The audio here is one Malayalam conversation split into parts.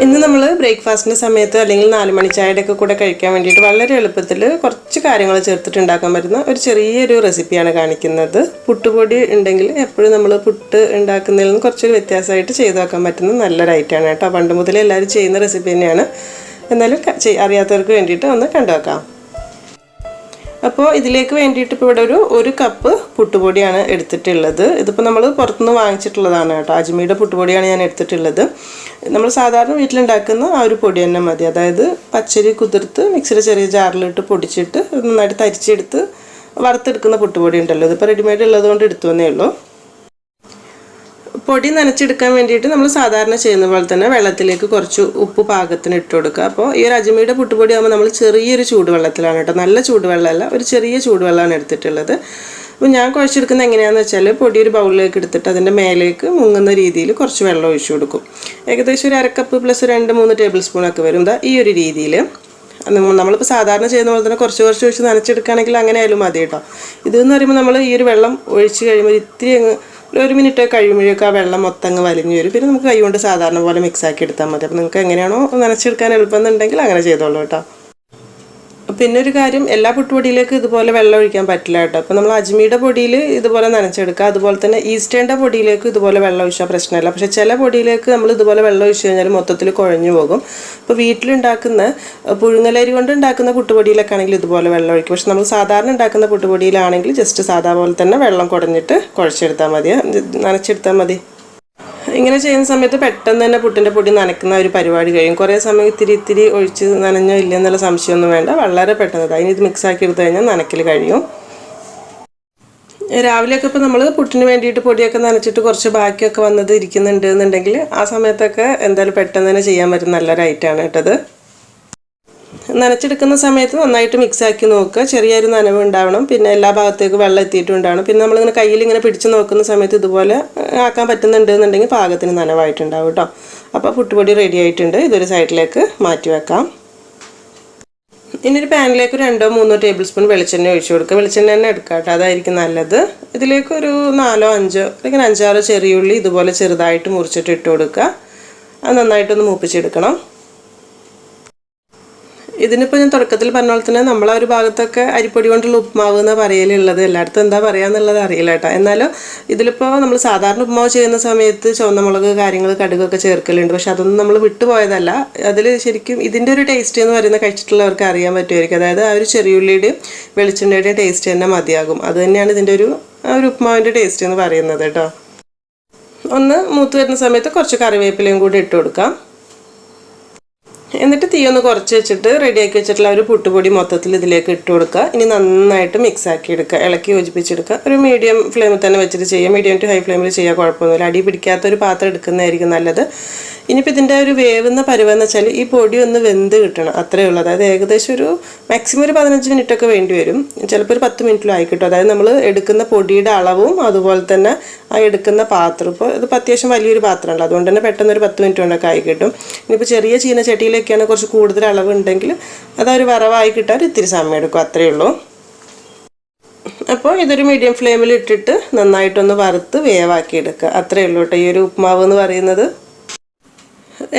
ഇന്ന് നമ്മൾ ബ്രേക്ക്ഫാസ്റ്റിൻ്റെ സമയത്ത് അല്ലെങ്കിൽ 4 മണി ചായയുടെയൊക്കെ കൂടെ കഴിക്കാൻ വേണ്ടിയിട്ട് വളരെ എളുപ്പത്തിൽ കുറച്ച് കാര്യങ്ങൾ ചേർത്തിട്ട് ഉണ്ടാക്കാൻ പറ്റുന്ന ഒരു ചെറിയൊരു റെസിപ്പിയാണ് കാണിക്കുന്നത്. പുട്ടുപൊടി ഉണ്ടെങ്കിൽ എപ്പോഴും നമ്മൾ പുട്ട് ഉണ്ടാക്കുന്നതിൽ നിന്ന് കുറച്ചൊരു വ്യത്യാസമായിട്ട് ചെയ്തു വെക്കാൻ പറ്റുന്ന നല്ലൊരു ഐറ്റമാണ് കേട്ടോ. പണ്ട് മുതലേ എല്ലാവരും ചെയ്യുന്ന റെസിപ്പി തന്നെയാണ്. എന്നാലും അറിയാത്തവർക്ക് വേണ്ടിയിട്ട് ഒന്ന് കണ്ടു വെക്കാം. അപ്പോൾ ഇതിലേക്ക് വേണ്ടിയിട്ട് ഇപ്പോൾ ഇവിടെ ഒരു കപ്പ് പുട്ടുപൊടിയാണ് എടുത്തിട്ടുള്ളത്. ഇതിപ്പോൾ നമ്മൾ പുറത്തുനിന്ന് വാങ്ങിച്ചിട്ടുള്ളതാണ് കേട്ടോ. അജ്മിയുടെ പുട്ടുപൊടിയാണ് ഞാൻ എടുത്തിട്ടുള്ളത്. നമ്മൾ സാധാരണ വീട്ടിലുണ്ടാക്കുന്ന ആ ഒരു പൊടി തന്നെ മതി. അതായത് പച്ചരി കുതിർത്ത് മിക്സിയുടെ ചെറിയ ജാറിലിട്ട് പൊടിച്ചിട്ട് നന്നായിട്ട് തരിച്ചെടുത്ത് വറുത്തെടുക്കുന്ന പുട്ടുപൊടി ഉണ്ടല്ലോ. ഇതിപ്പോൾ റെഡിമെയ്ഡ് ഉള്ളതുകൊണ്ട് എടുത്തു തന്നേ ഉള്ളൂ. പൊടി നനച്ചെടുക്കാൻ വേണ്ടിയിട്ട് നമ്മൾ സാധാരണ ചെയ്യുന്ന പോലെ തന്നെ വെള്ളത്തിലേക്ക് കുറച്ച് ഉപ്പ് പാകത്തിന് ഇട്ട് കൊടുക്കുക. അപ്പോൾ ഈ ഒരു അജ്മിയുടെ പുട്ടുപൊടി ആകുമ്പോൾ നമ്മൾ ചെറിയൊരു ചൂടുവെള്ളത്തിലാണ് കേട്ടോ, നല്ല ചൂടുവെള്ളമല്ല, ഒരു ചെറിയ ചൂടുവെള്ളമാണ് എടുത്തിട്ടുള്ളത്. അപ്പോൾ ഞാൻ കുഴച്ചെടുക്കുന്നത് എങ്ങനെയാണെന്ന് വെച്ചാൽ പൊടി ഒരു ബൗളിലേക്ക് എടുത്തിട്ട് അതിൻ്റെ മേലേക്ക് മുങ്ങുന്ന രീതിയിൽ കുറച്ച് വെള്ളം ഒഴിച്ചു കൊടുക്കും. ഏകദേശം ഒരു അരക്കപ്പ് പ്ലസ് 2-3 ടേബിൾ സ്പൂണൊക്കെ വരും. ഈ ഒരു രീതിയിൽ നമ്മളിപ്പോൾ സാധാരണ ചെയ്യുന്ന പോലെ തന്നെ കുറച്ച് ഒഴിച്ച് നനച്ചെടുക്കുകയാണെങ്കിൽ അങ്ങനെ ആയാലും മതി കേട്ടോ. ഇതെന്ന് പറയുമ്പോൾ നമ്മൾ ഈ ഒരു വെള്ളം ഒഴിച്ച് കഴിയുമ്പോൾ ഇത്തിരി ഒരു മിനിറ്റ് കഴിയുമ്പോഴേക്കും ആ വെള്ളം മൊത്തം അങ്ങ് വലിഞ്ഞു വരും. പിന്നെ നമുക്ക് കൈ കൊണ്ട് സാധാരണ പോലെ മിക്സ് ആക്കി എടുത്താൽ മതി. അപ്പോൾ നിങ്ങൾക്ക് എങ്ങനെയാണോ നനച്ചെടുക്കാൻ എളുപ്പമെന്നുണ്ടെങ്കിൽ അങ്ങനെ ചെയ്തോളൂ കേട്ടോ. പിന്നെ ഒരു കാര്യം, എല്ലാ പുട്ടുപൊടിയിലേക്ക് ഇതുപോലെ വെള്ളം ഒഴിക്കാൻ പറ്റില്ല കേട്ടോ. അപ്പോൾ നമ്മൾ അജ്മിയുടെ പൊടിയിൽ ഇതുപോലെ നനച്ചെടുക്കുക. അതുപോലെ തന്നെ ഈസ്റ്റേണിൻ്റെ പൊടിയിലേക്ക് ഇതുപോലെ വെള്ളം ഒഴിച്ചാൽ പ്രശ്നമില്ല. പക്ഷേ ചില പൊടിയിലേക്ക് നമ്മൾ ഇതുപോലെ വെള്ളം ഒഴിച്ച് കഴിഞ്ഞാൽ മൊത്തത്തിൽ കുഴഞ്ഞു പോകും. അപ്പോൾ വീട്ടിലുണ്ടാക്കുന്ന പുഴുങ്ങലരി കൊണ്ട് ഉണ്ടാക്കുന്ന പുട്ടുപൊടിയിലൊക്കെ ആണെങ്കിൽ ഇതുപോലെ വെള്ളം ഒഴിക്കും. പക്ഷെ നമ്മൾ സാധാരണ ഉണ്ടാക്കുന്ന പുട്ടുപൊടിയിലാണെങ്കിൽ ജസ്റ്റ് സാധാ പോലെ തന്നെ വെള്ളം കുടഞ്ഞിട്ട് കുഴച്ചെടുത്താൽ മതി, നനച്ചെടുത്താൽ മതി. ഇങ്ങനെ ചെയ്യുന്ന സമയത്ത് പെട്ടെന്ന് തന്നെ പുട്ടിൻ്റെ പൊടി നനയ്ക്കുന്ന ഒരു പരിപാടി കഴിയും. കുറേ സമയം ഇത്തിരി ഒഴിച്ച് നനഞ്ഞോ ഇല്ല എന്നുള്ള സംശയമൊന്നും വേണ്ട, വളരെ പെട്ടെന്ന് അതിന് ഇത് മിക്സാക്കി എടുത്തു കഴിഞ്ഞാൽ നനയ്ക്കൽ കഴിയും. രാവിലെയൊക്കെ ഇപ്പോൾ നമ്മൾ പുട്ടിന് വേണ്ടിയിട്ട് പൊടിയൊക്കെ നനച്ചിട്ട് കുറച്ച് ബാക്കിയൊക്കെ വന്നത് ഇരിക്കുന്നുണ്ട് എന്നുണ്ടെങ്കിൽ ആ സമയത്തൊക്കെ എന്തായാലും പെട്ടെന്ന് തന്നെ ചെയ്യാൻ പറ്റുന്ന നല്ലൊരു ഐറ്റമാണ് കേട്ടത്. നനച്ചെടുക്കുന്ന സമയത്ത് നന്നായിട്ട് മിക്സാക്കി നോക്കുക. ചെറിയൊരു നനവ് ഉണ്ടാവണം, പിന്നെ എല്ലാ ഭാഗത്തേക്കും വെള്ളം എത്തിയിട്ടും ഉണ്ടാവണം. പിന്നെ നമ്മളിങ്ങനെ കയ്യിൽ ഇങ്ങനെ പിടിച്ച് നോക്കുന്ന സമയത്ത് ഇതുപോലെ ആക്കാൻ പറ്റുന്നുണ്ട് എന്നുണ്ടെങ്കിൽ പാകത്തിന് നനവായിട്ടുണ്ടാവും കേട്ടോ. അപ്പോൾ പുട്ടുപൊടി റെഡി ആയിട്ടുണ്ട്. ഇതൊരു സൈഡിലേക്ക് മാറ്റി വെക്കാം. ഇനി ഒരു പാനിലേക്ക് 2-3 ടേബിൾ സ്പൂൺ വെളിച്ചെണ്ണ ഒഴിച്ചു കൊടുക്കുക. വെളിച്ചെണ്ണ തന്നെ എടുക്കുക കേട്ടോ, അതായിരിക്കും നല്ലത്. ഇതിലേക്ക് ഒരു 4-5 അല്ലെങ്കിൽ 5-6 ചെറിയുള്ളി ഇതുപോലെ ചെറുതായിട്ട് മുറിച്ചിട്ട് ഇട്ട് കൊടുക്കുക. അത് നന്നായിട്ടൊന്ന് മൂപ്പിച്ചെടുക്കണം. ഇതിനിപ്പോൾ ഞാൻ തുടക്കത്തിൽ പറഞ്ഞ പോലെ തന്നെ നമ്മളെ ഒരു ഭാഗത്തൊക്കെ അരിപ്പൊടി കൊണ്ടുള്ള ഉപ്മാവ് എന്നാണ് പറയലുള്ളത്. എല്ലായിടത്തും എന്താ പറയാന്നുള്ളത് അറിയില്ല കേട്ടോ. എന്നാലും ഇതിലിപ്പോൾ നമ്മൾ സാധാരണ ഉപ്മാവ് ചെയ്യുന്ന സമയത്ത് ചുവന്ന മുളക് കാര്യങ്ങൾ കടുകൊക്കെ ചേർക്കലുണ്ട്. പക്ഷെ അതൊന്നും നമ്മൾ വിട്ടുപോയതല്ല. അതിൽ ശരിക്കും ഇതിൻ്റെ ഒരു ടേസ്റ്റ് എന്ന് പറയുന്നത് കഴിച്ചിട്ടുള്ളവർക്ക് അറിയാൻ പറ്റുമായിരിക്കും. അതായത് ആ ഒരു ചെറിയുള്ളിയുടെയും വെളിച്ചെണ്ണയുടെയും ടേസ്റ്റ് തന്നെ മതിയാകും. അത് തന്നെയാണ് ഇതിൻ്റെ ഒരു ഉപ്മാവിൻ്റെ ടേസ്റ്റ് എന്ന് പറയുന്നത് കേട്ടോ. ഒന്ന് മൂത്ത് വരുന്ന സമയത്ത് കുറച്ച് കറിവേപ്പിലയും കൂടി ഇട്ട് കൊടുക്കാം. എന്നിട്ട് തീ ഒന്ന് കുറച്ച് വെച്ചിട്ട് റെഡിയാക്കി വെച്ചിട്ടുള്ള ഒരു പുട്ടുപൊടി മൊത്തത്തിൽ ഇതിലേക്ക് ഇട്ട് കൊടുക്കുക. ഇനി നന്നായിട്ട് മിക്സ് ആക്കി എടുക്കുക, ഇളക്കി യോജിപ്പിച്ചെടുക്കുക. ഒരു മീഡിയം ഫ്ലെയിമിൽ തന്നെ വെച്ചിട്ട് ചെയ്യുക. മീഡിയം ടു ഹൈ ഫ്ലെയിമിൽ ചെയ്യുക, കുഴപ്പമൊന്നുമില്ല. അടി പിടിക്കാത്തൊരു പാത്രം എടുക്കുന്നതായിരിക്കും നല്ലത്. ഇനിയിപ്പോൾ ഇതിൻ്റെ ഒരു വേവുന്ന പരുവെന്ന് വെച്ചാൽ ഈ പൊടി ഒന്ന് വെന്ത് കിട്ടണം, അത്രയേ ഉള്ളൂ. അതായത് ഏകദേശം ഒരു മാക്സിമം ഒരു 15 മിനിറ്റൊക്കെ വേണ്ടി വരും. ചിലപ്പോൾ ഒരു 10 മിനിറ്റിലും ആയി കിട്ടും. അതായത് നമ്മൾ എടുക്കുന്ന പൊടിയുടെ അളവും അതുപോലെ തന്നെ ആ എടുക്കുന്ന പാത്രം, ഇപ്പോൾ ഇതിപ്പോൾ അത്യാവശ്യം വലിയൊരു പാത്രമല്ല, അതുകൊണ്ട് തന്നെ പെട്ടെന്ന് ഒരു 10 മിനിറ്റ് കൊണ്ടൊക്കെ ആയി കിട്ടും. ഇനിയിപ്പോൾ ചെറിയ ചീനച്ചട്ടിയിലൊക്കെയാണ് കുറച്ച് കൂടുതൽ അളവുണ്ടെങ്കിൽ അതൊരു വറവായി കിട്ടാൻ ഇത്തിരി സമയം എടുക്കും, അത്രയേ ഉള്ളൂ. അപ്പോൾ ഇതൊരു മീഡിയം ഫ്ലെയിമിൽ ഇട്ടിട്ട് നന്നായിട്ടൊന്ന് വറുത്ത് വേവാക്കി എടുക്കുക, അത്രയേ ഉള്ളൂ കേട്ടോ ഈ ഒരു ഉപ്മാവ് എന്ന് പറയുന്നത്.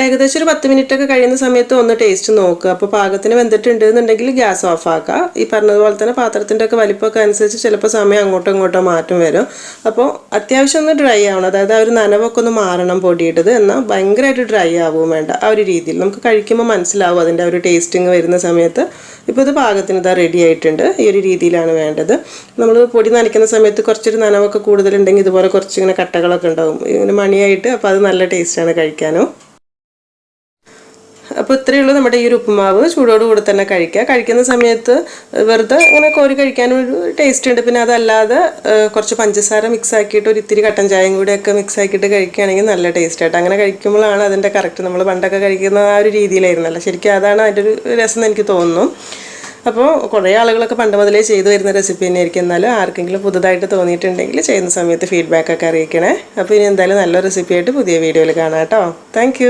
ഏകദേശം ഒരു 10 മിനിറ്റൊക്കെ കഴിയുന്ന സമയത്ത് ഒന്ന് ടേസ്റ്റ് നോക്കുക. അപ്പോൾ പാകത്തിന് വെന്തിട്ടുണ്ട് എന്നുണ്ടെങ്കിൽ ഗ്യാസ് ഓഫ് ആക്കുക. ഈ പറഞ്ഞതുപോലെ തന്നെ പാത്രത്തിൻ്റെ ഒക്കെ വലിപ്പമൊക്കെ അനുസരിച്ച് ചിലപ്പോൾ സമയം അങ്ങോട്ടോ ഇങ്ങോട്ടോ മാറ്റം വരും. അപ്പോൾ അത്യാവശ്യം ഒന്ന് ഡ്രൈ ആവണം, അതായത് ആ ഒരു നനവൊക്കെ ഒന്ന് മാറണം പൊടിയിട്ടത്, എന്നാൽ ഭയങ്കരമായിട്ട് ഡ്രൈ ആവുകയും വേണ്ട. ആ ഒരു രീതിയിൽ നമുക്ക് കഴിക്കുമ്പോൾ മനസ്സിലാവും അതിൻ്റെ ഒരു ടേസ്റ്റിങ് വരുന്ന സമയത്ത്. ഇപ്പോൾ ഇത് പാകത്തിന് ഇതാ റെഡി ആയിട്ടുണ്ട്. ഈ ഒരു രീതിയിലാണ് വേണ്ടത്. നമ്മൾ പൊടി നനയ്ക്കുന്ന സമയത്ത് കുറച്ചൊരു നനവൊക്കെ കൂടുതലുണ്ടെങ്കിൽ ഇതുപോലെ കുറച്ചിങ്ങനെ കട്ടകളൊക്കെ ഉണ്ടാവും ഇങ്ങനെ മണിയായിട്ട്. അപ്പോൾ അത് നല്ല ടേസ്റ്റാണ് കഴിക്കാനും. അപ്പോൾ ഇത്രയേ ഉള്ളൂ നമ്മുടെ ഈ ഒരു ഉപ്പുമാവ്. ചൂടോടുകൂടി തന്നെ കഴിക്കുന്ന സമയത്ത് വെറുതെ ഇങ്ങനെ കോരി കഴിക്കാനും ഒരു ടേസ്റ്റ് ഉണ്ട്. പിന്നെ അതല്ലാതെ കുറച്ച് പഞ്ചസാര മിക്സ് ആക്കിയിട്ട് ഒരു ഇത്തിരി കട്ടൻ ചായയും കൂടെയൊക്കെ മിക്സ് ആക്കിയിട്ട് കഴിക്കുകയാണെങ്കിൽ നല്ല ടേസ്റ്റ് ആയിട്ട്. അങ്ങനെ കഴിക്കുമ്പോഴാണ് അതിൻ്റെ കറക്റ്റ് നമ്മൾ പണ്ടൊക്കെ കഴിക്കുന്ന ആ ഒരു രീതിയിലായിരുന്നല്ലോ. ശരിക്കും അതാണ് അതിൻ്റെ ഒരു രസം എന്ന് എനിക്ക് തോന്നുന്നു. അപ്പോൾ കുറേ ആളുകളൊക്കെ പണ്ട് മുതലേ ചെയ്തു വരുന്ന റെസിപ്പി തന്നെയായിരിക്കും. എന്നാലും ആർക്കെങ്കിലും പുതുതായിട്ട് തോന്നിയിട്ടുണ്ടെങ്കിൽ ചെയ്യുന്ന സമയത്ത് ഫീഡ്ബാക്കൊക്കെ അറിയിക്കണേ. അപ്പോൾ ഇനി എന്തായാലും നല്ല റെസിപ്പിയായിട്ട് പുതിയ വീഡിയോയിൽ കാണാം കേട്ടോ. താങ്ക്